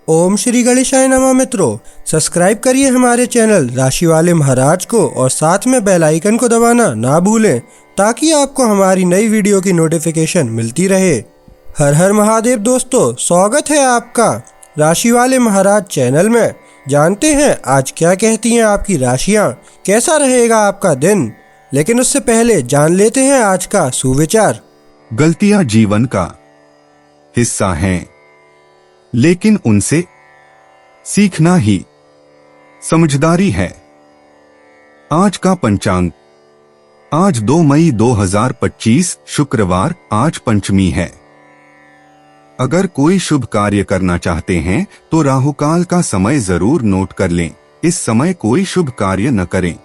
ओम श्री गणेशाय नमः। मित्रों, सब्सक्राइब करिए हमारे चैनल राशि वाले महाराज को और साथ में बेल आइकन को दबाना ना भूलें ताकि आपको हमारी नई वीडियो की नोटिफिकेशन मिलती रहे। हर हर महादेव दोस्तों, स्वागत है आपका राशि वाले महाराज चैनल में। जानते हैं आज क्या कहती हैं आपकी राशियां, कैसा रहेगा आपका दिन। लेकिन उससे पहले जान लेते हैं आज का सुविचार। गलतियां जीवन का हिस्सा हैं, लेकिन उनसे सीखना ही समझदारी है। आज का पंचांग, आज 2 मई 2025 शुक्रवार, आज पंचमी है। अगर कोई शुभ कार्य करना चाहते हैं तो राहुकाल का समय जरूर नोट कर लें। इस समय कोई शुभ कार्य न करें।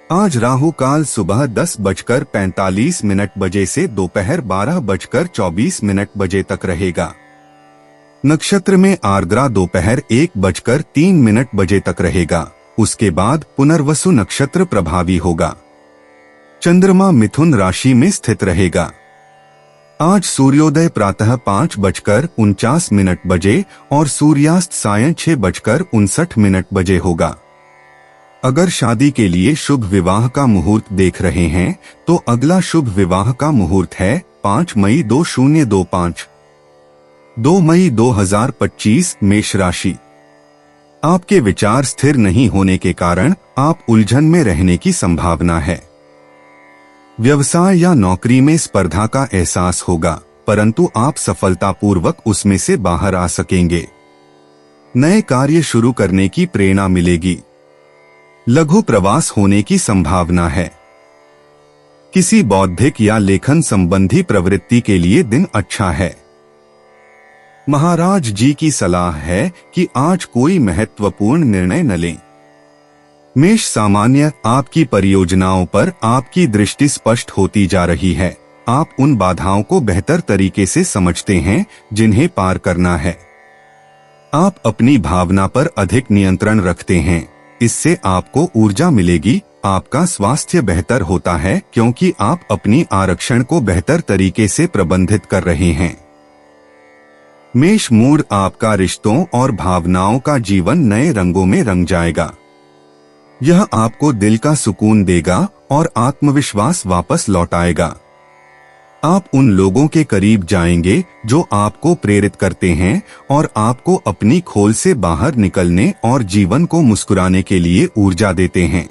आज राहुकाल सुबह 10:45 बजे से दोपहर 12:24 बजे तक रहेगा। नक्षत्र में आर्द्रा दोपहर 1:03 बजे तक रहेगा। उसके बाद पुनर्वसु नक्षत्र प्रभावी होगा। चंद्रमा मिथुन राशि में स्थित रहेगा। आज सूर्योदय प्रातः 5:49 बजे और सूर्यास्त सायं 6:59 बजे होगा। अगर शादी के लिए शुभ विवाह का मुहूर्त देख रहे हैं तो अगला शुभ विवाह का मुहूर्त है 5 मई 2025। 2 मई 2025 मेष राशि। आपके विचार स्थिर नहीं होने के कारण आप उलझन में रहने की संभावना है। व्यवसाय या नौकरी में स्पर्धा का एहसास होगा, परंतु आप सफलतापूर्वक उसमें से बाहर आ सकेंगे। नए कार्य शुरू करने की प्रेरणा मिलेगी। लघु प्रवास होने की संभावना है। किसी बौद्धिक या लेखन संबंधी प्रवृत्ति के लिए दिन अच्छा है। महाराज जी की सलाह है कि आज कोई महत्वपूर्ण निर्णय न लें। मेष सामान्य, आपकी परियोजनाओं पर आपकी दृष्टि स्पष्ट होती जा रही है। आप उन बाधाओं को बेहतर तरीके से समझते हैं जिन्हें पार करना है। आप अपनी भावना पर अधिक नियंत्रण रखते हैं। इससे आपको ऊर्जा मिलेगी। आपका स्वास्थ्य बेहतर होता है क्योंकि आप अपनी आरक्षण को बेहतर तरीके से प्रबंधित कर रहे हैं। मेष मूड, आपका रिश्तों और भावनाओं का जीवन नए रंगों में रंग जाएगा। यह आपको दिल का सुकून देगा और आत्मविश्वास वापस लौटाएगा। आप उन लोगों के करीब जाएंगे जो आपको प्रेरित करते हैं और आपको अपनी खोल से बाहर निकलने और जीवन को मुस्कुराने के लिए ऊर्जा देते हैं।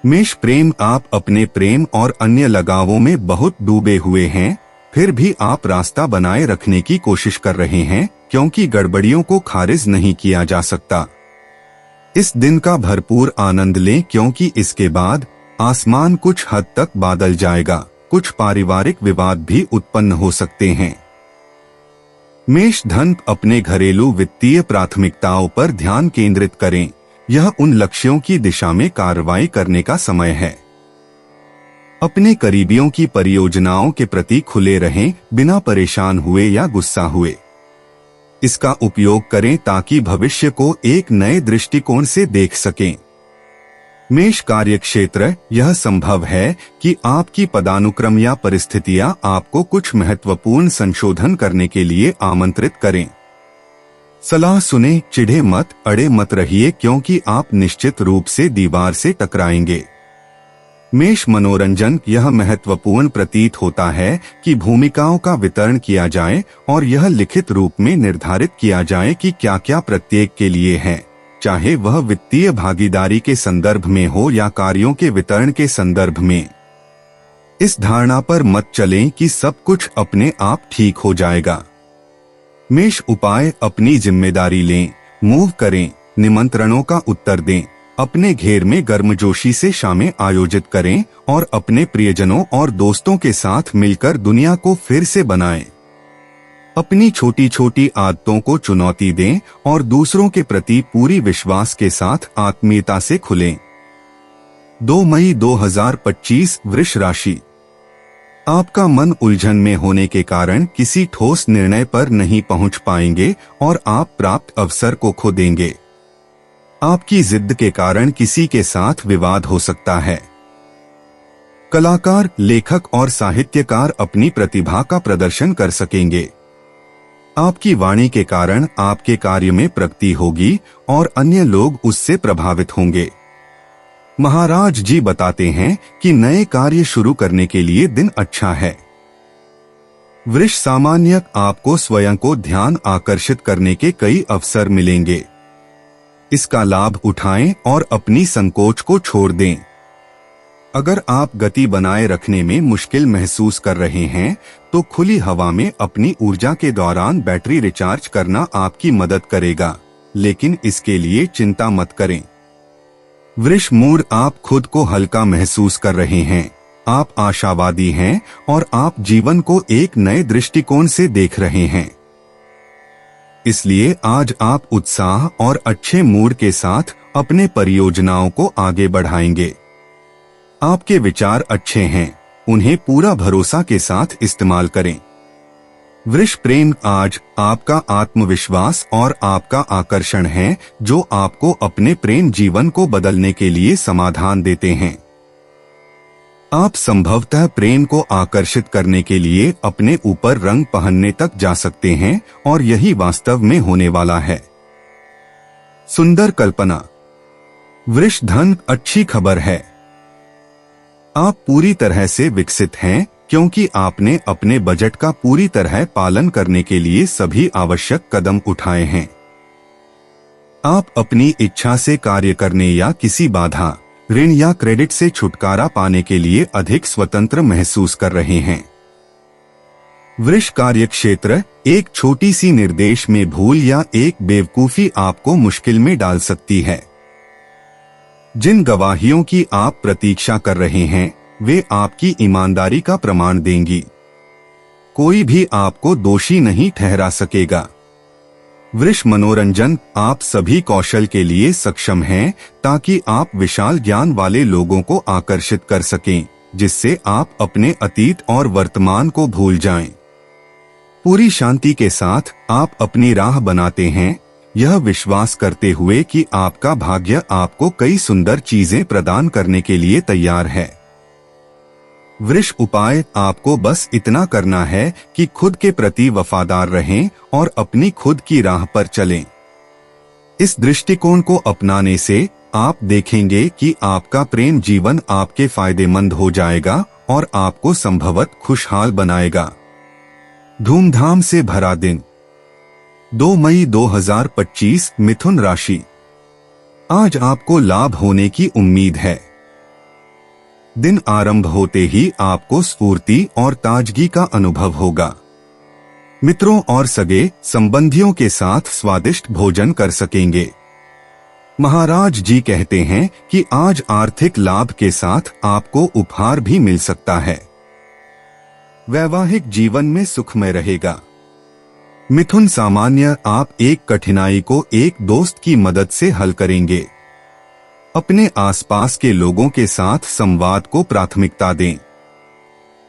मेष प्रेम, आप अपने प्रेम और अन्य लगावों में बहुत डूबे हुए हैं, फिर भी आप रास्ता बनाए रखने की कोशिश कर रहे हैं क्योंकि गड़बड़ियों को खारिज नहीं किया जा सकता। इस दिन का भरपूर आनंद लें क्योंकि इसके बाद आसमान कुछ हद तक बादल जाएगा। कुछ पारिवारिक विवाद भी उत्पन्न हो सकते हैं। मेष धन, अपने घरेलू वित्तीय प्राथमिकताओं पर ध्यान केंद्रित करें। यह उन लक्ष्यों की दिशा में कार्रवाई करने का समय है। अपने करीबियों की परियोजनाओं के प्रति खुले रहें, बिना परेशान हुए या गुस्सा हुए। इसका उपयोग करें ताकि भविष्य को एक नए दृष्टिकोण से देख सकें। मेष कार्यक्षेत्र, यह संभव है कि आपकी पदानुक्रम या परिस्थितियां आपको कुछ महत्वपूर्ण संशोधन करने के लिए आमंत्रित करें। सलाह सुने, चिढ़े मत, अड़े मत रहिए क्योंकि आप निश्चित रूप से दीवार से टकराएंगे। मेष मनोरंजन, यह महत्वपूर्ण प्रतीत होता है कि भूमिकाओं का वितरण किया जाए और यह लिखित रूप में निर्धारित किया जाए कि क्या क्या प्रत्येक के लिए है, चाहे वह वित्तीय भागीदारी के संदर्भ में हो या कार्यों के वितरण के संदर्भ में। इस धारणा पर मत चलें कि सब कुछ अपने आप ठीक हो जाएगा। मेष उपाय, अपनी जिम्मेदारी लें, मूव करें, निमंत्रणों का उत्तर दें, अपने घेर में गर्मजोशी से शामें आयोजित करें और अपने प्रियजनों और दोस्तों के साथ मिलकर दुनिया को फिर से बनाएं। अपनी छोटी छोटी आदतों को चुनौती दें और दूसरों के प्रति पूरी विश्वास के साथ आत्मीयता से खुलें। 2 मई 2025 वृष राशि। आपका मन उलझन में होने के कारण किसी ठोस निर्णय पर नहीं पहुंच पाएंगे और आप प्राप्त अवसर को खो देंगे। आपकी जिद के कारण किसी के साथ विवाद हो सकता है। कलाकार, लेखक और साहित्यकार अपनी प्रतिभा का प्रदर्शन कर सकेंगे। आपकी वाणी के कारण आपके कार्य में प्रगति होगी और अन्य लोग उससे प्रभावित होंगे। महाराज जी बताते हैं कि नए कार्य शुरू करने के लिए दिन अच्छा है। वृष सामान्य आपको स्वयं को ध्यान आकर्षित करने के कई अवसर मिलेंगे। इसका लाभ उठाएं और अपनी संकोच को छोड़ दें। अगर आप गति बनाए रखने में मुश्किल महसूस कर रहे हैं तो खुली हवा में अपनी ऊर्जा के दौरान बैटरी रिचार्ज करना आपकी मदद करेगा, लेकिन इसके लिए चिंता मत करें। वृष मूड आप खुद को हल्का महसूस कर रहे हैं, आप आशावादी हैं और आप जीवन को एक नए दृष्टिकोण से देख रहे हैं। इसलिए आज आप उत्साह और अच्छे मूड के साथ अपने परियोजनाओं को आगे बढ़ाएंगे। आपके विचार अच्छे हैं, उन्हें पूरा भरोसा के साथ इस्तेमाल करें। वृष प्रेम आज आपका आत्मविश्वास और आपका आकर्षण है जो आपको अपने प्रेम जीवन को बदलने के लिए समाधान देते हैं। आप संभवतः प्रेम को आकर्षित करने के लिए अपने ऊपर रंग पहनने तक जा सकते हैं और यही वास्तव में होने वाला है। सुंदर कल्पना। वृष धन अच्छी खबर है। आप पूरी तरह से विकसित हैं क्योंकि आपने अपने बजट का पूरी तरह पालन करने के लिए सभी आवश्यक कदम उठाए हैं। आप अपनी इच्छा से कार्य करने या किसी बाधा, ऋण या क्रेडिट से छुटकारा पाने के लिए अधिक स्वतंत्र महसूस कर रहे हैं। वृष कार्य क्षेत्र एक छोटी सी निर्देश में भूल या एक बेवकूफी आपको मुश्किल में डाल सकती है। जिन गवाहियों की आप प्रतीक्षा कर रहे हैं वे आपकी ईमानदारी का प्रमाण देंगी। कोई भी आपको दोषी नहीं ठहरा सकेगा। वृष मनोरंजन आप सभी कौशल के लिए सक्षम हैं ताकि आप विशाल ज्ञान वाले लोगों को आकर्षित कर सकें, जिससे आप अपने अतीत और वर्तमान को भूल जाएं। पूरी शांति के साथ आप अपनी राह बनाते हैं, यह विश्वास करते हुए कि आपका भाग्य आपको कई सुंदर चीजें प्रदान करने के लिए तैयार है। वृष उपाय आपको बस इतना करना है कि खुद के प्रति वफादार रहें और अपनी खुद की राह पर चलें। इस दृष्टिकोण को अपनाने से आप देखेंगे कि आपका प्रेम जीवन आपके फायदेमंद हो जाएगा और आपको संभवतः खुशहाल बनाएगा। धूमधाम से भरा दिन। 2 मई 2025 मिथुन राशि। आज आपको लाभ होने की उम्मीद है। दिन आरंभ होते ही आपको स्फूर्ति और ताजगी का अनुभव होगा। मित्रों और सगे संबंधियों के साथ स्वादिष्ट भोजन कर सकेंगे। महाराज जी कहते हैं कि आज आर्थिक लाभ के साथ आपको उपहार भी मिल सकता है। वैवाहिक जीवन में सुखमय रहेगा। मिथुन सामान्य आप एक कठिनाई को एक दोस्त की मदद से हल करेंगे। अपने आसपास के लोगों के साथ संवाद को प्राथमिकता दें।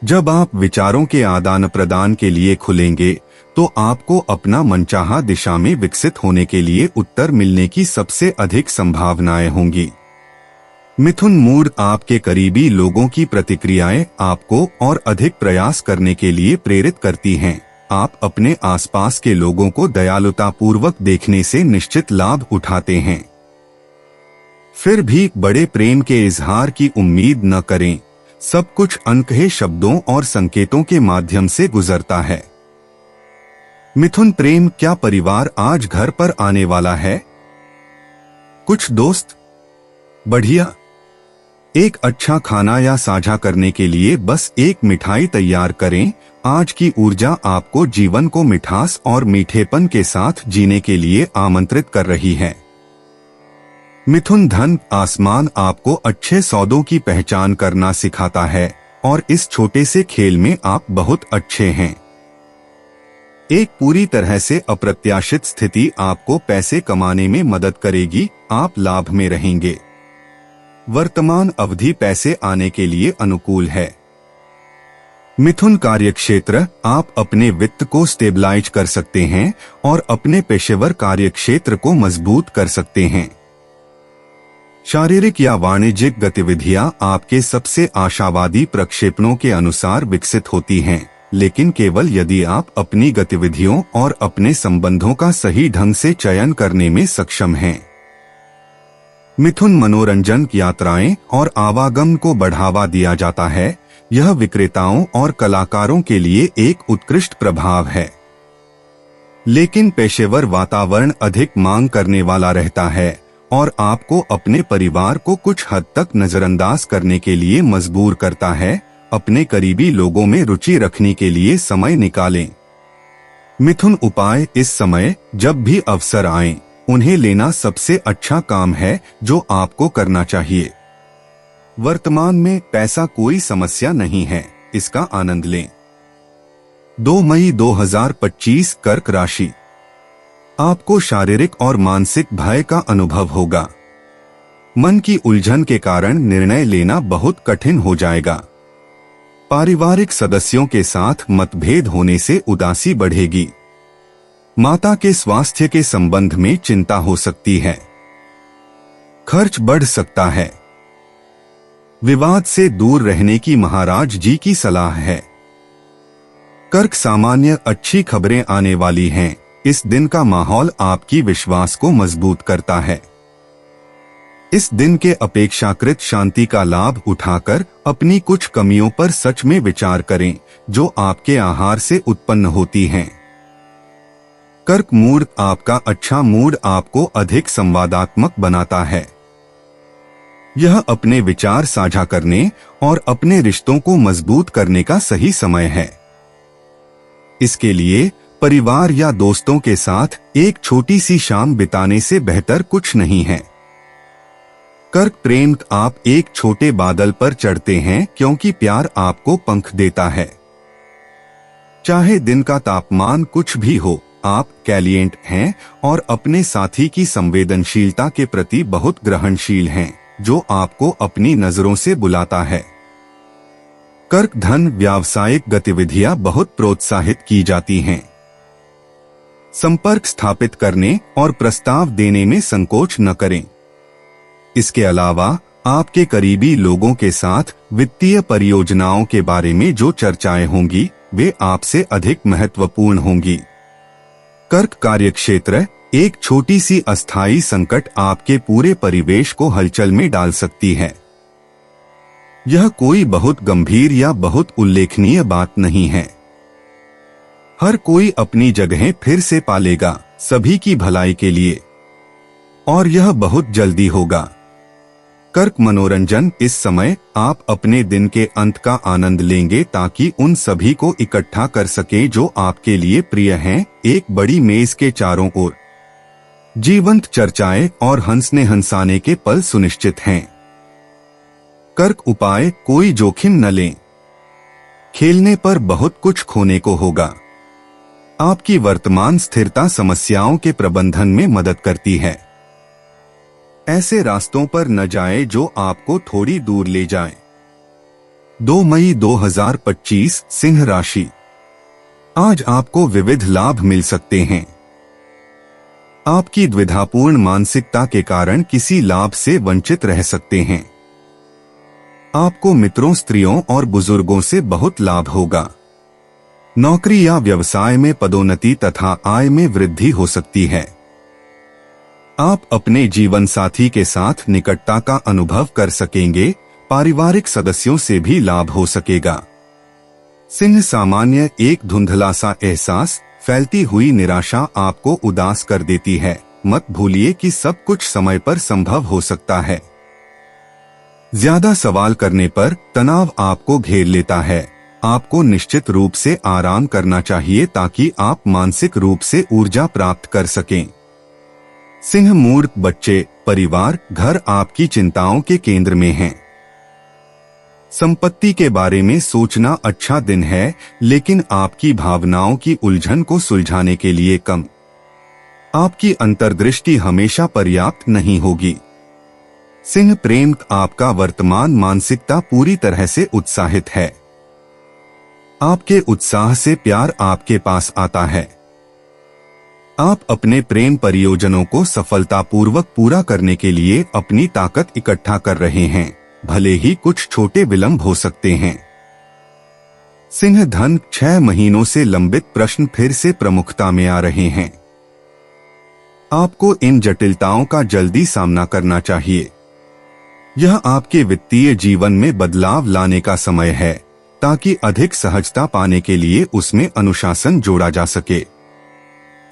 जब आप विचारों के आदान प्रदान के लिए खुलेंगे तो आपको अपना मनचाहा दिशा में विकसित होने के लिए उत्तर मिलने की सबसे अधिक संभावनाएं होंगी। मिथुन मूड आपके करीबी लोगों की प्रतिक्रियाएं आपको और अधिक प्रयास करने के लिए प्रेरित करती हैं। आप अपने आसपास के लोगों को दयालुता पूर्वक देखने से निश्चित लाभ उठाते हैं। फिर भी बड़े प्रेम के इजहार की उम्मीद न करें। सब कुछ अनकहे शब्दों और संकेतों के माध्यम से गुजरता है। मिथुन प्रेम क्या परिवार आज घर पर आने वाला है? कुछ दोस्त? बढ़िया। एक अच्छा खाना या साझा करने के लिए बस एक मिठाई तैयार करें। आज की ऊर्जा आपको जीवन को मिठास और मीठेपन के साथ जीने के लिए आमंत्रित कर रही है। मिथुन धन आसमान आपको अच्छे सौदों की पहचान करना सिखाता है और इस छोटे से खेल में आप बहुत अच्छे हैं। एक पूरी तरह से अप्रत्याशित स्थिति आपको पैसे कमाने में मदद करेगी। आप लाभ में रहेंगे। वर्तमान अवधि पैसे आने के लिए अनुकूल है। मिथुन कार्यक्षेत्र आप अपने वित्त को स्टेबलाइज कर सकते हैं और अपने पेशेवर कार्यक्षेत्र को मजबूत कर सकते हैं। शारीरिक या वाणिज्यिक गतिविधियां आपके सबसे आशावादी प्रक्षेपणों के अनुसार विकसित होती हैं। लेकिन केवल यदि आप अपनी गतिविधियों और अपने संबंधों का सही ढंग से चयन करने में सक्षम हैं। मिथुन मनोरंजन, यात्राएं और आवागमन को बढ़ावा दिया जाता है। यह विक्रेताओं और कलाकारों के लिए एक उत्कृष्ट प्रभाव है, लेकिन पेशेवर वातावरण अधिक मांग करने वाला रहता है और आपको अपने परिवार को कुछ हद तक नजरअंदाज करने के लिए मजबूर करता है। अपने करीबी लोगों में रुचि रखने के लिए समय निकालें। मिथुन उपाय: इस समय जब भी अवसर आए, उन्हें लेना सबसे अच्छा काम है जो आपको करना चाहिए। वर्तमान में पैसा कोई समस्या नहीं है, इसका आनंद लें। 2 मई 2025 कर्क राशि। आपको शारीरिक और मानसिक भय का अनुभव होगा। मन की उलझन के कारण निर्णय लेना बहुत कठिन हो जाएगा। पारिवारिक सदस्यों के साथ मतभेद होने से उदासी बढ़ेगी। माता के स्वास्थ्य के संबंध में चिंता हो सकती है। खर्च बढ़ सकता है। विवाद से दूर रहने की महाराज जी की सलाह है। कर्क सामान्य अच्छी खबरें आने वाली हैं। इस दिन का माहौल आपकी विश्वास को मजबूत करता है। इस दिन के अपेक्षाकृत शांति का लाभ उठाकर अपनी कुछ कमियों पर सच में विचार करें जो आपके आहार से उत्पन्न होती हैं। कर्क मूड: आपका अच्छा मूड आपको अधिक संवादात्मक बनाता है। यह अपने विचार साझा करने और अपने रिश्तों को मजबूत करने का सही समय है। इसके लिए परिवार या दोस्तों के साथ एक छोटी सी शाम बिताने से बेहतर कुछ नहीं है। कर्क प्रेम: आप एक छोटे बादल पर चढ़ते हैं क्योंकि प्यार आपको पंख देता है। चाहे दिन का तापमान कुछ भी हो, आप कैलिएंट हैं और अपने साथी की संवेदनशीलता के प्रति बहुत ग्रहणशील हैं, जो आपको अपनी नजरों से बुलाता है। कर्क धन: व्यावसायिक गतिविधियां बहुत प्रोत्साहित की जाती हैं। संपर्क स्थापित करने और प्रस्ताव देने में संकोच न करें। इसके अलावा आपके करीबी लोगों के साथ वित्तीय परियोजनाओं के बारे में जो चर्चाएं होंगी, वे आपसे अधिक महत्वपूर्ण होंगी। कर्क कार्यक्षेत्र: एक छोटी सी अस्थायी संकट आपके पूरे परिवेश को हलचल में डाल सकती है। यह कोई बहुत गंभीर या बहुत उल्लेखनीय बात नहीं है। हर कोई अपनी जगहें फिर से पालेगा, सभी की भलाई के लिए, और यह बहुत जल्दी होगा। कर्क मनोरंजन: इस समय आप अपने दिन के अंत का आनंद लेंगे ताकि उन सभी को इकट्ठा कर सकें जो आपके लिए प्रिय हैं। एक बड़ी मेज के चारों ओर जीवंत चर्चाएं और हंसने हंसाने के पल सुनिश्चित हैं। कर्क उपाय: कोई जोखिम न लें। खेलने पर बहुत कुछ खोने को होगा। आपकी वर्तमान स्थिरता समस्याओं के प्रबंधन में मदद करती है। ऐसे रास्तों पर न जाएं जो आपको थोड़ी दूर ले जाएं। 2 मई 2025 सिंह राशि। आज आपको विविध लाभ मिल सकते हैं। आपकी द्विधापूर्ण मानसिकता के कारण किसी लाभ से वंचित रह सकते हैं। आपको मित्रों, स्त्रियों और बुजुर्गों से बहुत लाभ होगा। नौकरी या व्यवसाय में पदोन्नति तथा आय में वृद्धि हो सकती है। आप अपने जीवन साथी के साथ निकटता का अनुभव कर सकेंगे। पारिवारिक सदस्यों से भी लाभ हो सकेगा। सिंह सामान्य एक धुंधला सा एहसास, फैलती हुई निराशा आपको उदास कर देती है। मत भूलिए कि सब कुछ समय पर संभव हो सकता है। ज्यादा सवाल करने पर तनाव आपको घेर लेता है। आपको निश्चित रूप से आराम करना चाहिए ताकि आप मानसिक रूप से ऊर्जा प्राप्त कर सकें। सिंह मूड बच्चे, परिवार, घर आपकी चिंताओं के केंद्र में हैं। संपत्ति के बारे में सोचना अच्छा दिन है, लेकिन आपकी भावनाओं की उलझन को सुलझाने के लिए कम। आपकी अंतर्दृष्टि हमेशा पर्याप्त नहीं होगी। सिंह प्रेम, आपका वर्तमान मानसिकता पूरी तरह से उत्साहित है। आपके उत्साह से प्यार आपके पास आता है। आप अपने प्रेम परियोजनों को सफलतापूर्वक पूरा करने के लिए अपनी ताकत इकट्ठा कर रहे हैं, भले ही कुछ छोटे विलंब हो सकते हैं। सिंह धन 6 महीनों से लंबित प्रश्न फिर से प्रमुखता में आ रहे हैं। आपको इन जटिलताओं का जल्दी सामना करना चाहिए। यह आपके वित्तीय जीवन में बदलाव लाने का समय है ताकि अधिक सहजता पाने के लिए उसमें अनुशासन जोड़ा जा सके।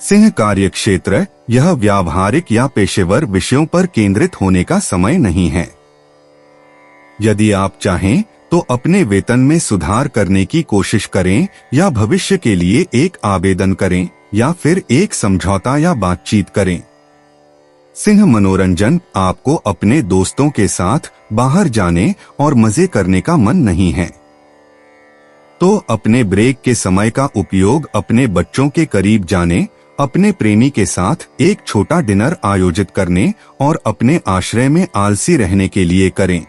सिंह कार्यक्षेत्र यह व्यावहारिक या पेशेवर विषयों पर केंद्रित होने का समय नहीं है। यदि आप चाहें तो अपने वेतन में सुधार करने की कोशिश करें या भविष्य के लिए एक आवेदन करें या फिर एक समझौता या बातचीत करें। सिंह मनोरंजन आपको अपने दोस्तों के साथ बाहर जाने और मजे करने का मन नहीं है, तो अपने ब्रेक के समय का उपयोग अपने बच्चों के करीब जाने, अपने प्रेमी के साथ एक छोटा डिनर आयोजित करने और अपने आश्रय में आलसी रहने के लिए करें।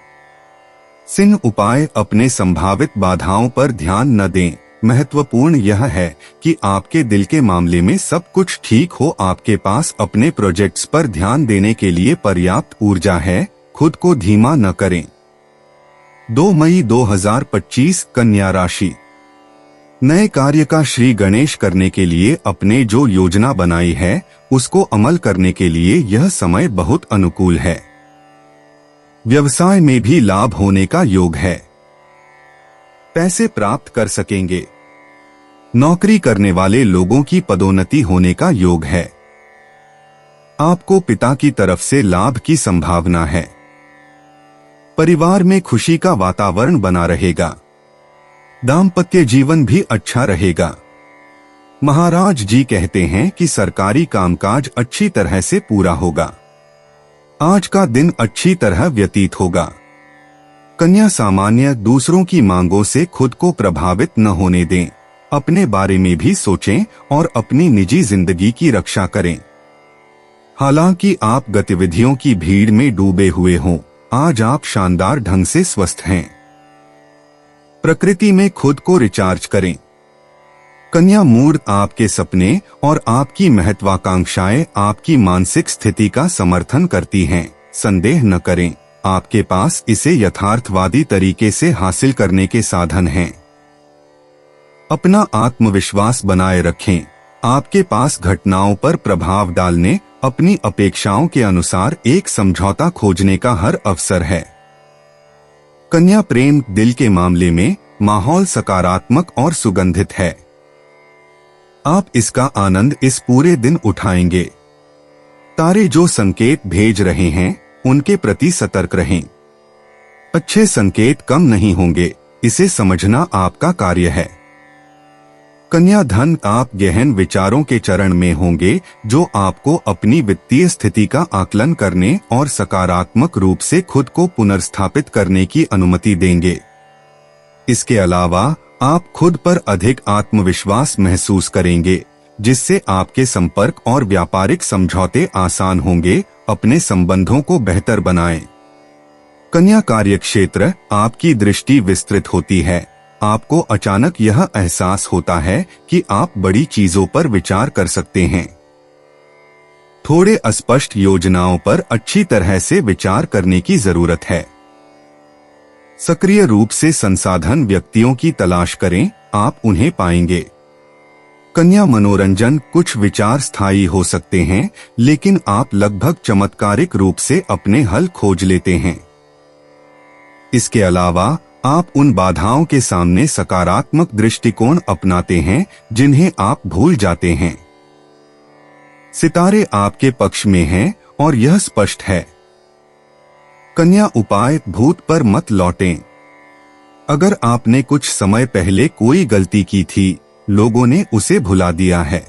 सिंह उपाय अपने संभावित बाधाओं पर ध्यान न दें। महत्वपूर्ण यह है कि आपके दिल के मामले में सब कुछ ठीक हो। आपके पास अपने प्रोजेक्ट्स पर ध्यान देने के लिए पर्याप्त ऊर्जा है। खुद को धीमा न करें। 2 मई 2025 कन्या राशि। नए कार्य का श्री गणेश करने के लिए अपने जो योजना बनाई है उसको अमल करने के लिए यह समय बहुत अनुकूल है। व्यवसाय में भी लाभ होने का योग है। पैसे प्राप्त कर सकेंगे। नौकरी करने वाले लोगों की पदोन्नति होने का योग है। आपको पिता की तरफ से लाभ की संभावना है। परिवार में खुशी का वातावरण बना रहेगा। दाम्पत्य जीवन भी अच्छा रहेगा। महाराज जी कहते हैं कि सरकारी कामकाज अच्छी तरह से पूरा होगा। आज का दिन अच्छी तरह व्यतीत होगा। कन्या सामान्य दूसरों की मांगों से खुद को प्रभावित न होने दें। अपने बारे में भी सोचें और अपनी निजी जिंदगी की रक्षा करें। हालांकि आप गतिविधियों की भीड़ में डूबे हुए हों, आज आप शानदार ढंग से स्वस्थ हैं। प्रकृति में खुद को रिचार्ज करें। कन्या मूड आपके सपने और आपकी महत्वाकांक्षाएं आपकी मानसिक स्थिति का समर्थन करती हैं। संदेह न करें, आपके पास इसे यथार्थवादी तरीके से हासिल करने के साधन हैं। अपना आत्मविश्वास बनाए रखें। आपके पास घटनाओं पर प्रभाव डालने, अपनी अपेक्षाओं के अनुसार एक समझौता खोजने का हर अवसर है। कन्या प्रेम दिल के मामले में माहौल सकारात्मक और सुगंधित है। आप इसका आनंद इस पूरे दिन उठाएंगे। तारे जो संकेत भेज रहे हैं उनके प्रति सतर्क रहें। अच्छे संकेत कम नहीं होंगे, इसे समझना आपका कार्य है। कन्या धन आप गहन विचारों के चरण में होंगे जो आपको अपनी वित्तीय स्थिति का आकलन करने और सकारात्मक रूप से खुद को पुनर्स्थापित करने की अनुमति देंगे। इसके अलावा आप खुद पर अधिक आत्मविश्वास महसूस करेंगे, जिससे आपके संपर्क और व्यापारिक समझौते आसान होंगे। अपने संबंधों को बेहतर बनाएं। कन्या कार्यक्षेत्र आपकी दृष्टि विस्तृत होती है। आपको अचानक यह एहसास होता है कि आप बड़ी चीजों पर विचार कर सकते हैं। थोड़े अस्पष्ट योजनाओं पर अच्छी तरह से विचार करने की जरूरत है। सक्रिय रूप से संसाधन व्यक्तियों की तलाश करें, आप उन्हें पाएंगे। कन्या मनोरंजन कुछ विचार स्थायी हो सकते हैं, लेकिन आप लगभग चमत्कारिक रूप से अपने हल खोज लेते हैं। इसके अलावा आप उन बाधाओं के सामने सकारात्मक दृष्टिकोण अपनाते हैं जिन्हें आप भूल जाते हैं। सितारे आपके पक्ष में हैं और यह स्पष्ट है। कन्या उपाय भूत पर मत लौटें। अगर आपने कुछ समय पहले कोई गलती की थी, लोगों ने उसे भुला दिया है।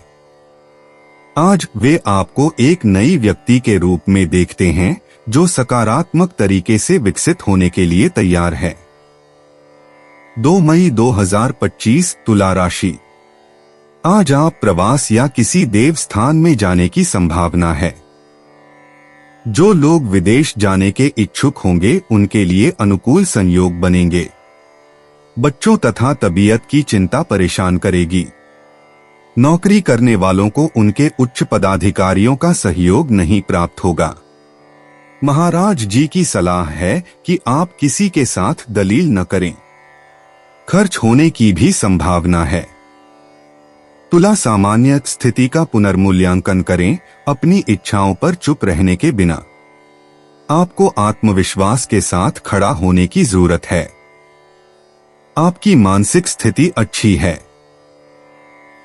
आज वे आपको एक नई व्यक्ति के रूप में देखते हैं जो सकारात्मक तरीके से विकसित होने के लिए तैयार है। 2 मई 2025 तुला राशि। आज आप प्रवास या किसी देव स्थान में जाने की संभावना है। जो लोग विदेश जाने के इच्छुक होंगे उनके लिए अनुकूल संयोग बनेंगे। बच्चों तथा तबीयत की चिंता परेशान करेगी। नौकरी करने वालों को उनके उच्च पदाधिकारियों का सहयोग नहीं प्राप्त होगा। महाराज जी की सलाह है कि आप किसी के साथ दलील न करें। खर्च होने की भी संभावना है। तुला सामान्य स्थिति का पुनर्मूल्यांकन करें, अपनी इच्छाओं पर चुप रहने के बिना। आपको आत्मविश्वास के साथ खड़ा होने की जरूरत है। आपकी मानसिक स्थिति अच्छी है।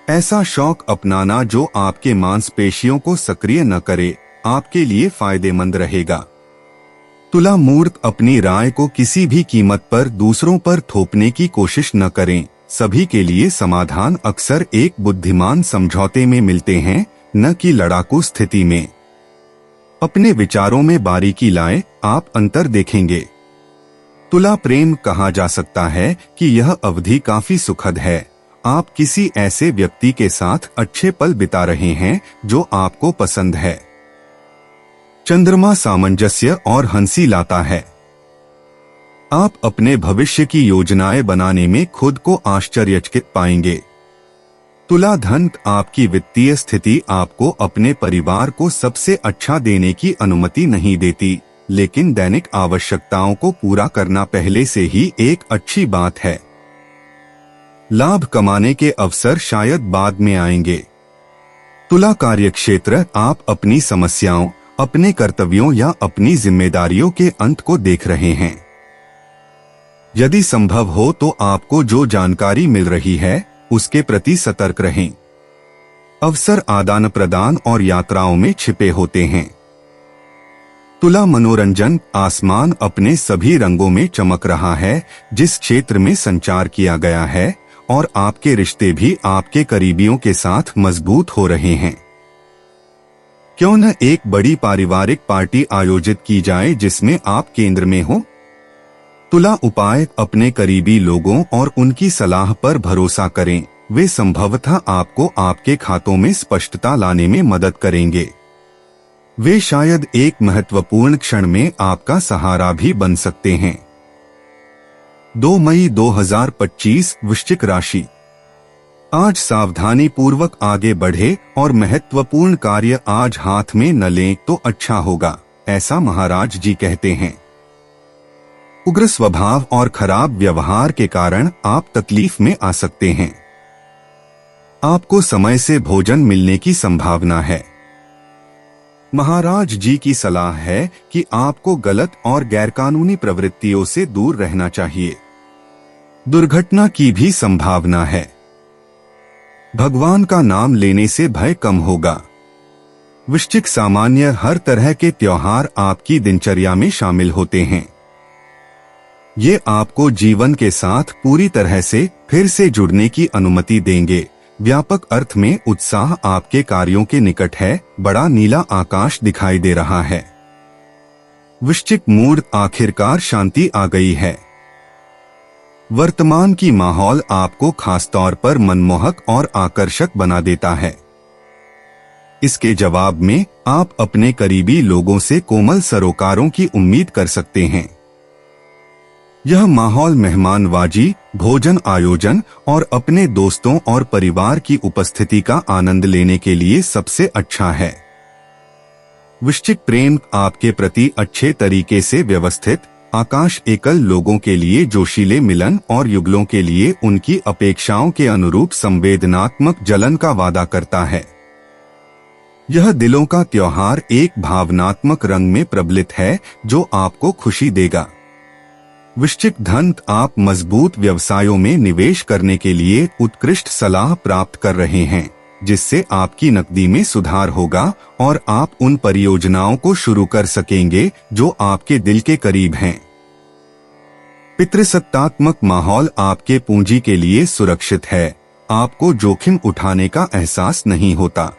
ऐसा शौक अपनाना जो आपके मांसपेशियों को सक्रिय न करे, आपके लिए फायदेमंद रहेगा। तुला मूर्ख अपनी राय को किसी भी कीमत पर दूसरों पर थोपने की कोशिश न करें। सभी के लिए समाधान अक्सर एक बुद्धिमान समझौते में मिलते हैं, न कि लड़ाकू स्थिति में। अपने विचारों में बारीकी लाएं, आप अंतर देखेंगे। तुला प्रेम कहा जा सकता है कि यह अवधि काफी सुखद है। आप किसी ऐसे व्यक्ति के साथ अच्छे पल बिता रहे हैं जो आपको पसंद है। चंद्रमा सामंजस्य और हंसी लाता है। आप अपने भविष्य की योजनाएं बनाने में खुद को आश्चर्यचकित पाएंगे। तुला धन आपकी वित्तीय स्थिति आपको अपने परिवार को सबसे अच्छा देने की अनुमति नहीं देती, लेकिन दैनिक आवश्यकताओं को पूरा करना पहले से ही एक अच्छी बात है। लाभ कमाने के अवसर शायद बाद में आएंगे। तुला कार्यक्षेत्र, आप अपनी समस्याओं, अपने कर्तव्यों या अपनी जिम्मेदारियों के अंत को देख रहे हैं। यदि संभव हो तो आपको जो जानकारी मिल रही है उसके प्रति सतर्क रहें। अवसर आदान प्रदान और यात्राओं में छिपे होते हैं। तुला मनोरंजन, आसमान अपने सभी रंगों में चमक रहा है जिस क्षेत्र में संचार किया गया है, और आपके रिश्ते भी आपके करीबियों के साथ मजबूत हो रहे हैं। क्यों न एक बड़ी पारिवारिक पार्टी आयोजित की जाए जिसमें आप केंद्र में हो। तुला उपाय, अपने करीबी लोगों और उनकी सलाह पर भरोसा करें। वे संभवतः आपको आपके खातों में स्पष्टता लाने में मदद करेंगे। वे शायद एक महत्वपूर्ण क्षण में आपका सहारा भी बन सकते हैं। 2 मई 2025 वृश्चिक राशि। आज सावधानी पूर्वक आगे बढ़े और महत्वपूर्ण कार्य आज हाथ में न लें तो अच्छा होगा, ऐसा महाराज जी कहते हैं। उग्र स्वभाव और खराब व्यवहार के कारण आप तकलीफ में आ सकते हैं। आपको समय से भोजन मिलने की संभावना है। महाराज जी की सलाह है कि आपको गलत और गैरकानूनी प्रवृत्तियों से दूर रहना चाहिए। दुर्घटना की भी संभावना है। भगवान का नाम लेने से भय कम होगा। वृश्चिक सामान्य, हर तरह के त्योहार आपकी दिनचर्या में शामिल होते हैं। ये आपको जीवन के साथ पूरी तरह से फिर से जुड़ने की अनुमति देंगे। व्यापक अर्थ में उत्साह आपके कार्यों के निकट है। बड़ा नीला आकाश दिखाई दे रहा है। वृश्चिक मूड, आखिरकार शांति आ गई है। वर्तमान की माहौल आपको खासतौर पर मनमोहक और आकर्षक बना देता है। इसके जवाब में आप अपने करीबी लोगों से कोमल सरोकारों की उम्मीद कर सकते हैं। यह माहौल मेहमानवाजी, भोजन आयोजन और अपने दोस्तों और परिवार की उपस्थिति का आनंद लेने के लिए सबसे अच्छा है। वृश्चिक प्रेम, आपके प्रति अच्छे तरीके से व्यवस्थित आकाश एकल लोगों के लिए जोशीले मिलन और युगलों के लिए उनकी अपेक्षाओं के अनुरूप संवेदनात्मक जलन का वादा करता है। यह दिलों का त्योहार एक भावनात्मक रंग में प्रबलित है जो आपको खुशी देगा। वृश्चिक धन, आप मजबूत व्यवसायों में निवेश करने के लिए उत्कृष्ट सलाह प्राप्त कर रहे हैं, जिससे आपकी नकदी में सुधार होगा और आप उन परियोजनाओं को शुरू कर सकेंगे जो आपके दिल के करीब हैं। पितृसत्तात्मक माहौल आपके पूंजी के लिए सुरक्षित है। आपको जोखिम उठाने का एहसास नहीं होता।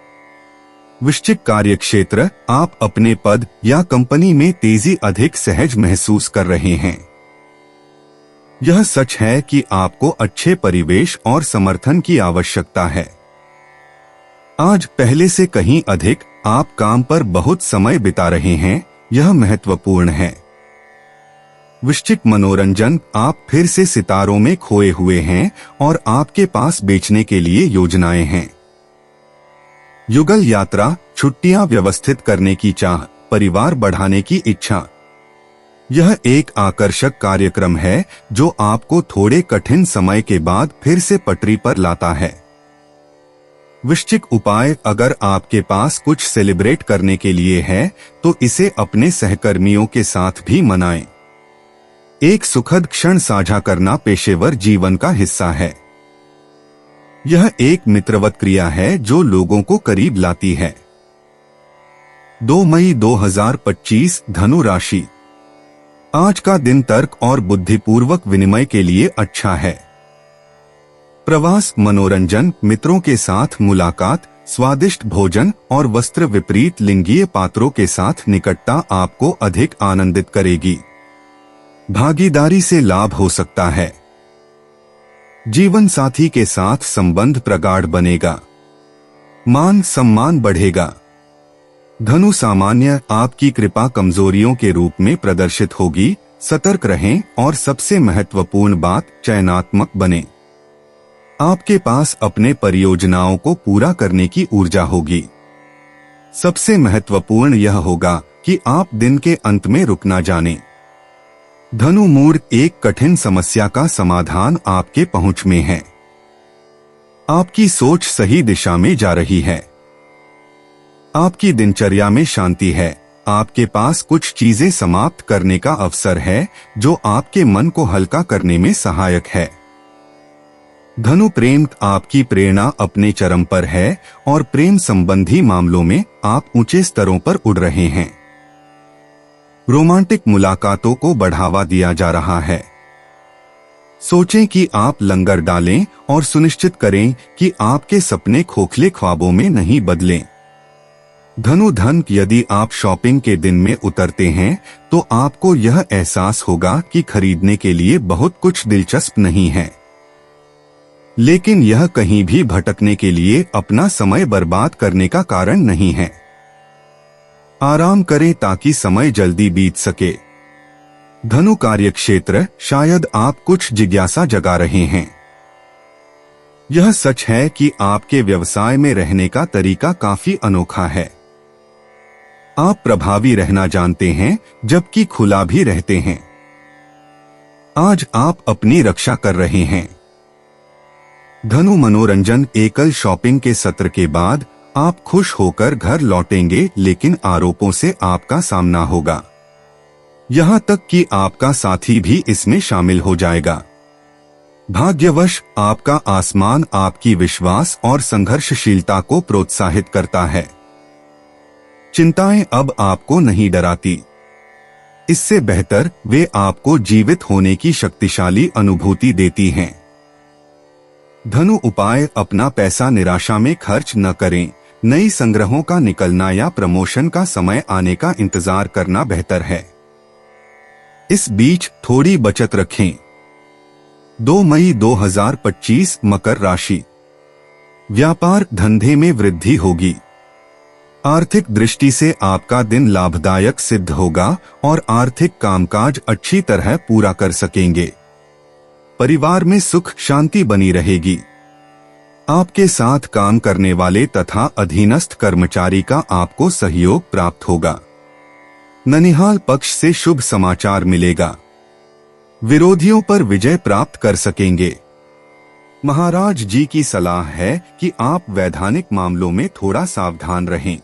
वृश्चिक कार्यक्षेत्र, आप अपने पद या कंपनी में तेजी अधिक सहज महसूस कर रहे हैं। यह सच है कि आपको अच्छे परिवेश और समर्थन की आवश्यकता है। आज पहले से कहीं अधिक आप काम पर बहुत समय बिता रहे हैं, यह महत्वपूर्ण है। वृश्चिक मनोरंजन, आप फिर से सितारों में खोए हुए हैं और आपके पास बेचने के लिए योजनाएं हैं। युगल यात्रा, छुट्टियां व्यवस्थित करने की चाह, परिवार बढ़ाने की इच्छा। यह एक आकर्षक कार्यक्रम है जो आपको थोड़े कठिन समय के बाद फिर से पटरी पर लाता है। वृश्चिक उपाय, अगर आपके पास कुछ सेलिब्रेट करने के लिए है तो इसे अपने सहकर्मियों के साथ भी मनाएं। एक सुखद क्षण साझा करना पेशेवर जीवन का हिस्सा है। यह एक मित्रवत क्रिया है जो लोगों को करीब लाती है। 2 मई 2025 धनु राशि। आज का दिन तर्क और बुद्धिपूर्वक विनिमय के लिए अच्छा है। प्रवास, मनोरंजन, मित्रों के साथ मुलाकात, स्वादिष्ट भोजन और वस्त्र विपरीत लिंगीय पात्रों के साथ निकटता आपको अधिक आनंदित करेगी। भागीदारी से लाभ हो सकता है। जीवन साथी के साथ संबंध प्रगाढ़ बनेगा। मान सम्मान बढ़ेगा। धनु सामान्य, आपकी कृपा कमजोरियों के रूप में प्रदर्शित होगी। सतर्क रहें और सबसे महत्वपूर्ण बात, चयनात्मक बने। आपके पास अपने परियोजनाओं को पूरा करने की ऊर्जा होगी। सबसे महत्वपूर्ण यह होगा कि आप दिन के अंत में रुक ना जानें। धनु मूड, एक कठिन समस्या का समाधान आपके पहुंच में है। आपकी सोच सही दिशा में जा रही है। आपकी दिनचर्या में शांति है। आपके पास कुछ चीजें समाप्त करने का अवसर है जो आपके मन को हल्का करने में सहायक है। धनु प्रेम, आपकी प्रेरणा अपने चरम पर है और प्रेम संबंधी मामलों में आप ऊंचे स्तरों पर उड़ रहे हैं। रोमांटिक मुलाकातों को बढ़ावा दिया जा रहा है। सोचें कि आप लंगर डालें और सुनिश्चित करें कि आपके सपने खोखले ख्वाबों में नहीं बदलें। धनु धन, यदि आप शॉपिंग के दिन में उतरते हैं तो आपको यह एहसास होगा कि खरीदने के लिए बहुत कुछ दिलचस्प नहीं है, लेकिन यह कहीं भी भटकने के लिए अपना समय बर्बाद करने का कारण नहीं है। आराम करें ताकि समय जल्दी बीत सके। धनु कार्यक्षेत्र, शायद आप कुछ जिज्ञासा जगा रहे हैं। यह सच है कि आपके व्यवसाय में रहने का तरीका काफी अनोखा है। आप प्रभावी रहना जानते हैं जबकि खुला भी रहते हैं। आज आप अपनी रक्षा कर रहे हैं। धनु मनोरंजन, एकल शॉपिंग के सत्र के बाद आप खुश होकर घर लौटेंगे, लेकिन आरोपों से आपका सामना होगा। यहां तक कि आपका साथी भी इसमें शामिल हो जाएगा। भाग्यवश आपका आसमान आपकी विश्वास और संघर्षशीलता को प्रोत्साहित करता है। चिंताएं अब आपको नहीं डराती। इससे बेहतर, वे आपको जीवित होने की शक्तिशाली अनुभूति देती हैं। धनु उपाय, अपना पैसा निराशा में खर्च न करें। नई संग्रहों का निकलना या प्रमोशन का समय आने का इंतजार करना बेहतर है। इस बीच थोड़ी बचत रखें। 2 मई 2025 मकर राशि। व्यापार धंधे में वृद्धि होगी। आर्थिक दृष्टि से आपका दिन लाभदायक सिद्ध होगा और आर्थिक कामकाज अच्छी तरह पूरा कर सकेंगे। परिवार में सुख शांति बनी रहेगी। आपके साथ काम करने वाले तथा अधीनस्थ कर्मचारी का आपको सहयोग प्राप्त होगा। ननिहाल पक्ष से शुभ समाचार मिलेगा। विरोधियों पर विजय प्राप्त कर सकेंगे। महाराज जी की सलाह है कि आप वैधानिक मामलों में थोड़ा सावधान रहें।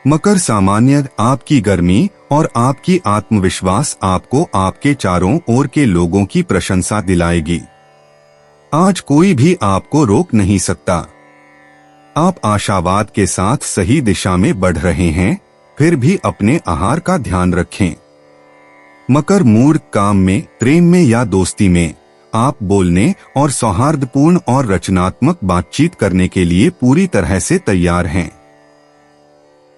मकर सामान्य, आपकी गर्मी और आपकी आत्मविश्वास आपको आपके चारों ओर के लोगों की प्रशंसा दिलाएगी। आज कोई भी आपको रोक नहीं सकता। आप आशावाद के साथ सही दिशा में बढ़ रहे हैं, फिर भी अपने आहार का ध्यान रखें। मकर मूड, काम में, प्रेम में या दोस्ती में आप बोलने और सौहार्दपूर्ण और रचनात्मक बातचीत करने के लिए पूरी तरह से तैयार हैं।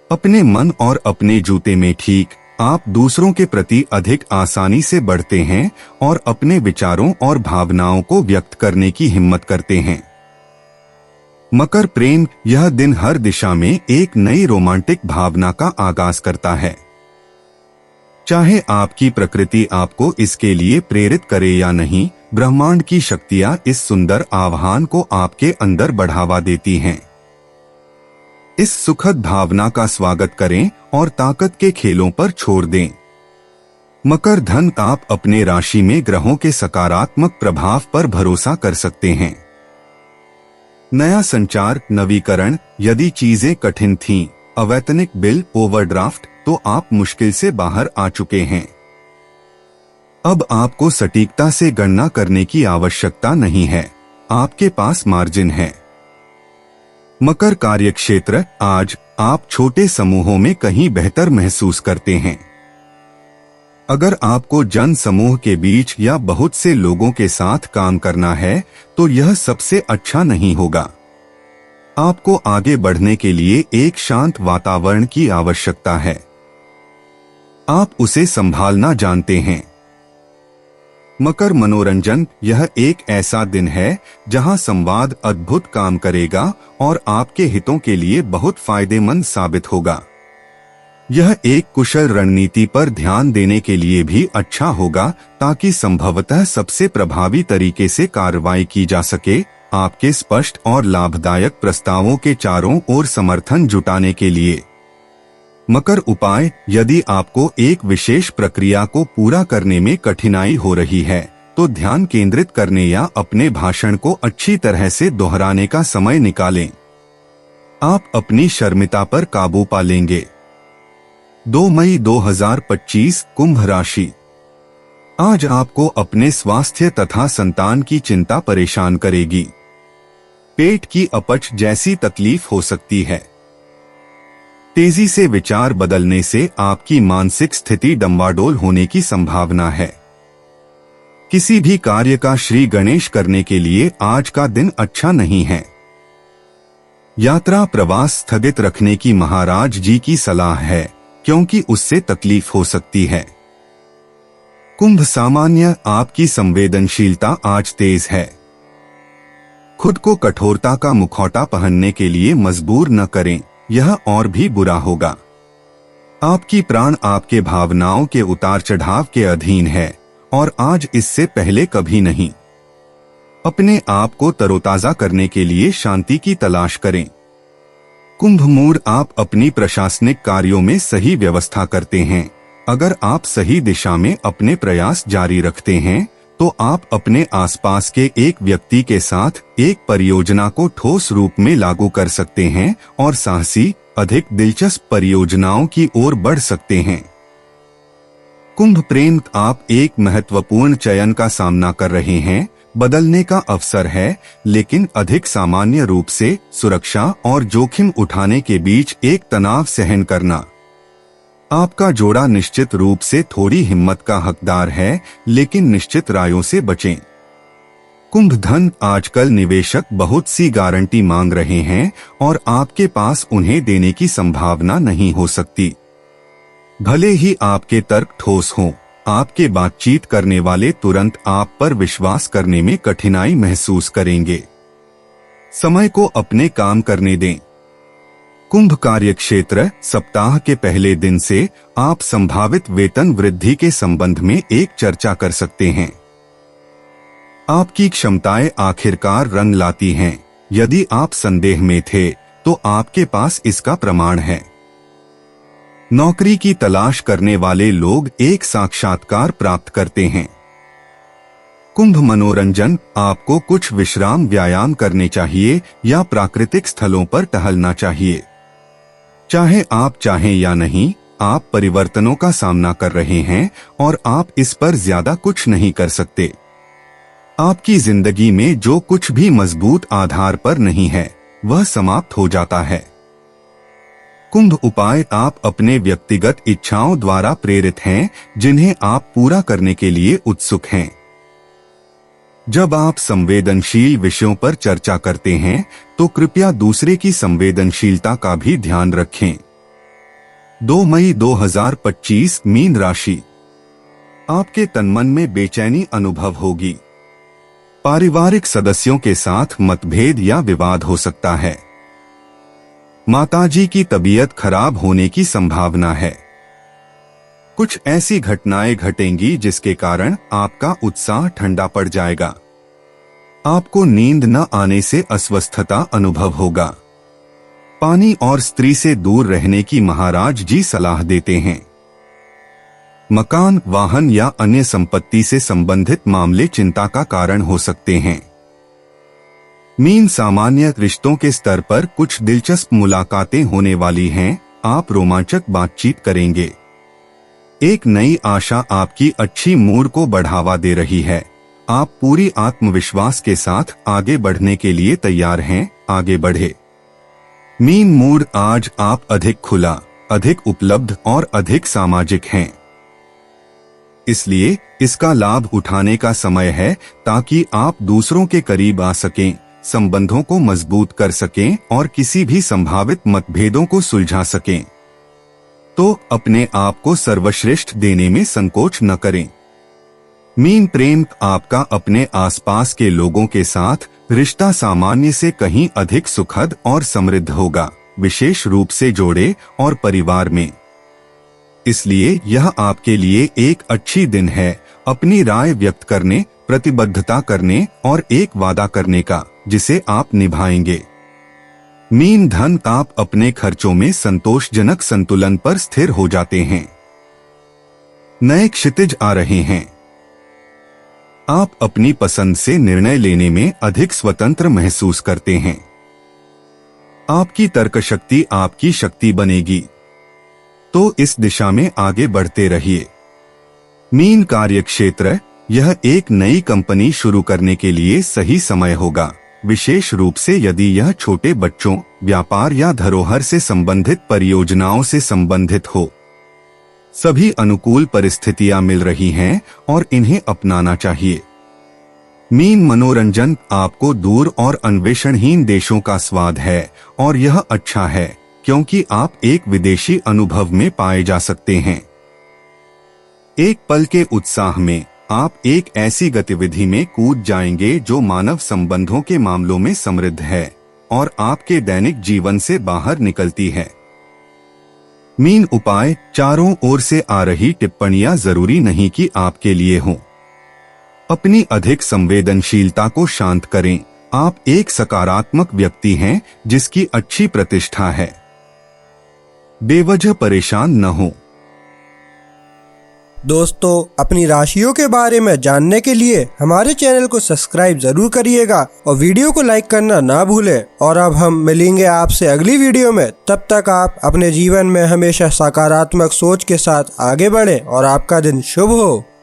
अपने मन और अपने जूते में ठीक, आप दूसरों के प्रति अधिक आसानी से बढ़ते हैं और अपने विचारों और भावनाओं को व्यक्त करने की हिम्मत करते हैं। मकर प्रेम, यह दिन हर दिशा में एक नई रोमांटिक भावना का आगाज करता है। चाहे आपकी प्रकृति आपको इसके लिए प्रेरित करे या नहीं, ब्रह्मांड की शक्तियां इस सुंदर आह्वान को आपके अंदर बढ़ावा देती हैं। इस सुखद भावना का स्वागत करें और ताकत के खेलों पर छोड़ दें। मकर धन, आप अपने राशि में ग्रहों के सकारात्मक प्रभाव पर भरोसा कर सकते हैं। नया संचार, नवीकरण, यदि चीजें कठिन थीं, अवैतनिक बिल, ओवरड्राफ्ट, तो आप मुश्किल से बाहर आ चुके हैं। अब आपको सटीकता से गणना करने की आवश्यकता नहीं है, आपके पास मार्जिन है। मकर कार्यक्षेत्र, आज आप छोटे समूहों में कहीं बेहतर महसूस करते हैं। अगर आपको जन समूह के बीच या बहुत से लोगों के साथ काम करना है तो यह सबसे अच्छा नहीं होगा। आपको आगे बढ़ने के लिए एक शांत वातावरण की आवश्यकता है। आप उसे संभालना जानते हैं। मकर मनोरंजन, यह एक ऐसा दिन है जहां संवाद अद्भुत काम करेगा और आपके हितों के लिए बहुत फायदेमंद साबित होगा। यह एक कुशल रणनीति पर ध्यान देने के लिए भी अच्छा होगा ताकि संभवतः सबसे प्रभावी तरीके से कार्रवाई की जा सके। आपके स्पष्ट और लाभदायक प्रस्तावों के चारों ओर समर्थन जुटाने के लिए। मकर उपाय, यदि आपको एक विशेष प्रक्रिया को पूरा करने में कठिनाई हो रही है तो ध्यान केंद्रित करने या अपने भाषण को अच्छी तरह से दोहराने का समय निकालें। आप अपनी शर्मिता पर काबू पा लेंगे। 2 मई 2025, कुंभ राशि। आज आपको अपने स्वास्थ्य तथा संतान की चिंता परेशान करेगी। पेट की अपच जैसी तकलीफ हो सकती है। तेजी से विचार बदलने से आपकी मानसिक स्थिति डंबाडोल होने की संभावना है। किसी भी कार्य का श्री गणेश करने के लिए आज का दिन अच्छा नहीं है। यात्रा प्रवास स्थगित रखने की महाराज जी की सलाह है क्योंकि उससे तकलीफ हो सकती है। कुंभ सामान्य, आपकी संवेदनशीलता आज तेज है। खुद को कठोरता का मुखौटा पहनने के लिए मजबूर न करें, यह और भी बुरा होगा। आपकी प्राण आपके भावनाओं के उतार चढ़ाव के अधीन है और आज इससे पहले कभी नहीं। अपने आप को तरोताजा करने के लिए शांति की तलाश करें। कुंभ मूड, आप अपनी प्रशासनिक कार्यों में सही व्यवस्था करते हैं। अगर आप सही दिशा में अपने प्रयास जारी रखते हैं तो आप अपने आसपास के एक व्यक्ति के साथ एक परियोजना को ठोस रूप में लागू कर सकते हैं और साहसी, अधिक दिलचस्प परियोजनाओं की ओर बढ़ सकते हैं। कुंभ प्रेम, आप एक महत्वपूर्ण चयन का सामना कर रहे हैं। बदलने का अवसर है, लेकिन अधिक सामान्य रूप से सुरक्षा और जोखिम उठाने के बीच एक तनाव सहन करना। आपका जोड़ा निश्चित रूप से थोड़ी हिम्मत का हकदार है, लेकिन निश्चित रायों से बचें। कुंभ धन, आजकल निवेशक बहुत सी गारंटी मांग रहे हैं और आपके पास उन्हें देने की संभावना नहीं हो सकती। भले ही आपके तर्क ठोस हों, आपके बातचीत करने वाले तुरंत आप पर विश्वास करने में कठिनाई महसूस करेंगे। समय को अपने काम करने दें। कुंभ कार्यक्षेत्र, सप्ताह के पहले दिन से आप संभावित वेतन वृद्धि के संबंध में एक चर्चा कर सकते हैं। आपकी क्षमताएं आखिरकार रंग लाती हैं। यदि आप संदेह में थे तो आपके पास इसका प्रमाण है। नौकरी की तलाश करने वाले लोग एक साक्षात्कार प्राप्त करते हैं। कुंभ मनोरंजन, आपको कुछ विश्राम व्यायाम करने चाहिए या प्राकृतिक स्थलों पर टहलना चाहिए। चाहे आप चाहें या नहीं, आप परिवर्तनों का सामना कर रहे हैं और आप इस पर ज्यादा कुछ नहीं कर सकते। आपकी जिंदगी में जो कुछ भी मजबूत आधार पर नहीं है वह समाप्त हो जाता है। कुंभ उपाय, आप अपने व्यक्तिगत इच्छाओं द्वारा प्रेरित हैं जिन्हें आप पूरा करने के लिए उत्सुक हैं। जब आप संवेदनशील विषयों पर चर्चा करते हैं तो कृपया दूसरे की संवेदनशीलता का भी ध्यान रखें। 2 मई 2025, मीन राशि। आपके तनमन में बेचैनी अनुभव होगी। पारिवारिक सदस्यों के साथ मतभेद या विवाद हो सकता है। माताजी की तबीयत खराब होने की संभावना है। कुछ ऐसी घटनाएं घटेंगी जिसके कारण आपका उत्साह ठंडा पड़ जाएगा। आपको नींद न आने से अस्वस्थता अनुभव होगा। पानी और स्त्री से दूर रहने की महाराज जी सलाह देते हैं। मकान, वाहन या अन्य संपत्ति से संबंधित मामले चिंता का कारण हो सकते हैं। मीन सामान्य रिश्तों के स्तर पर कुछ दिलचस्प मुलाकातें होने वाली हैं। आप रोमांचक बातचीत करेंगे। एक नई आशा आपकी अच्छी मूड को बढ़ावा दे रही है। आप पूरी आत्मविश्वास के साथ आगे बढ़ने के लिए तैयार हैं। आगे बढ़े। मीन मूड, आज आप अधिक खुला, अधिक उपलब्ध और अधिक सामाजिक हैं। इसलिए इसका लाभ उठाने का समय है ताकि आप दूसरों के करीब आ सकें, संबंधों को मजबूत कर सकें और किसी भी संभावित मतभेदों को सुलझा सकें। तो अपने आप को सर्वश्रेष्ठ देने में संकोच न करें। मीन प्रेम, आपका अपने आसपास के लोगों के साथ रिश्ता सामान्य से कहीं अधिक सुखद और समृद्ध होगा, विशेष रूप से जोड़े और परिवार में। इसलिए यह आपके लिए एक अच्छी दिन है अपनी राय व्यक्त करने, प्रतिबद्धता करने और एक वादा करने का जिसे आप निभाएंगे। मीन धन, आप अपने खर्चों में संतोषजनक संतुलन पर स्थिर हो जाते हैं। नए क्षितिज आ रहे हैं। आप अपनी पसंद से निर्णय लेने में अधिक स्वतंत्र महसूस करते हैं। आपकी तर्क शक्ति आपकी शक्ति बनेगी। तो इस दिशा में आगे बढ़ते रहिए। मीन कार्यक्षेत्र, यह एक नई कंपनी शुरू करने के लिए सही समय होगा, विशेष रूप से यदि यह छोटे बच्चों, व्यापार या धरोहर से संबंधित परियोजनाओं से संबंधित हो। सभी अनुकूल परिस्थितियां मिल रही हैं और इन्हें अपनाना चाहिए। मीन मनोरंजन, आपको दूर और अन्वेषणहीन देशों का स्वाद है और यह अच्छा है क्योंकि आप एक विदेशी अनुभव में पाए जा सकते हैं। एक पल के उत्साह में आप एक ऐसी गतिविधि में कूद जाएंगे जो मानव संबंधों के मामलों में समृद्ध है और आपके दैनिक जीवन से बाहर निकलती है। मीन उपाय, चारों ओर से आ रही टिप्पणियां जरूरी नहीं कि आपके लिए हों। अपनी अधिक संवेदनशीलता को शांत करें। आप एक सकारात्मक व्यक्ति हैं जिसकी अच्छी प्रतिष्ठा है। बेवजह परेशान न हो। दोस्तों, अपनी राशियों के बारे में जानने के लिए हमारे चैनल को सब्सक्राइब जरूर करिएगा और वीडियो को लाइक करना ना भूलें। और अब हम मिलेंगे आपसे अगली वीडियो में। तब तक आप अपने जीवन में हमेशा सकारात्मक सोच के साथ आगे बढ़ें और आपका दिन शुभ हो।